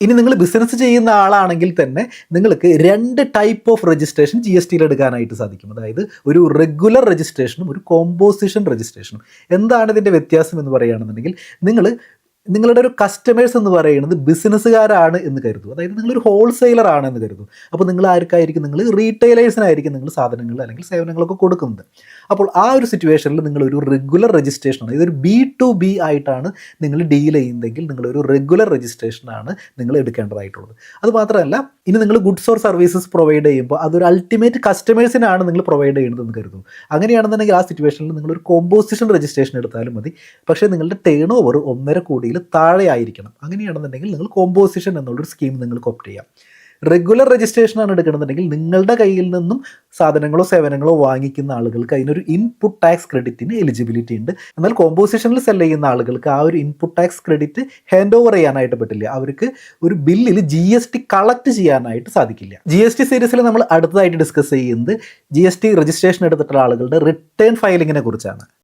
ഇനി നിങ്ങൾ ബിസിനസ് ചെയ്യുന്ന ആളാണെങ്കിൽ തന്നെ നിങ്ങൾക്ക് 2 type of registration G S ടിയിൽ എടുക്കാനായിട്ട് സാധിക്കും. അതായത് ഒരു റെഗുലർ രജിസ്ട്രേഷനും ഒരു കോമ്പോസിഷൻ രജിസ്ട്രേഷനും. എന്താണ് ഇതിൻ്റെ വ്യത്യാസം എന്ന് പറയുകയാണെന്നുണ്ടെങ്കിൽ, നിങ്ങളുടെ ഒരു കസ്റ്റമേഴ്സ് എന്ന് പറയുന്നത് ബിസിനസ്സുകാരാണ് എന്ന് കരുതും. അതായത് നിങ്ങളൊരു ഹോൾസെയിലർ ആണ് എന്ന് കരുതും. അപ്പോൾ നിങ്ങൾ ആർക്കായിരിക്കും, നിങ്ങൾ റീറ്റെയിലേഴ്സിനായിരിക്കും നിങ്ങൾ സാധനങ്ങൾ അല്ലെങ്കിൽ സേവനങ്ങളൊക്കെ കൊടുക്കുന്നത്. അപ്പോൾ ആ ഒരു സിറ്റുവേഷനിൽ നിങ്ങളൊരു റെഗുലർ രജിസ്ട്രേഷനാണ്, ഇതൊരു B2B ആയിട്ടാണ് നിങ്ങൾ ഡീൽ ചെയ്യുന്നതെങ്കിൽ നിങ്ങളൊരു റെഗുലർ രജിസ്ട്രേഷനാണ് നിങ്ങൾ എടുക്കേണ്ടതായിട്ടുള്ളത്. അതുമാത്രമല്ല, ഇനി നിങ്ങൾ ഗുഡ്സ് ഓർ സർവീസസ് പ്രൊവൈഡ് ചെയ്യുമ്പോൾ അതൊരു അൾട്ടിമേറ്റ് കസ്റ്റമേഴ്സിനാണ് നിങ്ങൾ പ്രൊവൈഡ് ചെയ്യുന്നതെന്ന് കരുതും. അങ്ങനെയാണെന്നുണ്ടെങ്കിൽ ആ സിറ്റുവേഷനിൽ നിങ്ങളൊരു കോമ്പോസിഷൻ രജിസ്ട്രേഷൻ എടുത്താലും മതി. പക്ഷേ നിങ്ങളുടെ ടേൺ ഓവർ 1.5 കോടിയിൽ താഴെ ആയിരിക്കണം. അങ്ങനെയാണെന്നുണ്ടെങ്കിൽ നിങ്ങൾ കോമ്പോസിഷൻ എന്നുള്ളൊരു സ്കീം നിങ്ങൾക്ക് ഓപ്റ്റ് ചെയ്യാം. റെഗുലർ രജിസ്ട്രേഷനാണ് എടുക്കണമെന്നുണ്ടെങ്കിൽ നിങ്ങളുടെ കയ്യിൽ നിന്നും സാധനങ്ങളോ സേവനങ്ങളോ വാങ്ങിക്കുന്ന ആളുകൾക്ക് അതിനൊരു ഇൻപുട്ട് ടാക്സ് ക്രെഡിറ്റിന് എലിജിബിലിറ്റി ഉണ്ട്. എന്നാൽ കോമ്പോസിഷനിൽ സെൽ ചെയ്യുന്ന ആളുകൾക്ക് ആ ഒരു input tax credit hand over ചെയ്യാനായിട്ട് പറ്റില്ല. അവർക്ക് ഒരു ബില്ലിൽ GST കളക്ട് ചെയ്യാനായിട്ട് സാധിക്കില്ല. GST സീരീസിൽ നമ്മൾ അടുത്തതായിട്ട് ഡിസ്കസ് ചെയ്യുന്നത് GST രജിസ്ട്രേഷൻ എടുത്തിട്ടുള്ള ആളുകളുടെ റിട്ടേൺ ഫയലിങ്ങിനെ കുറിച്ചാണ്.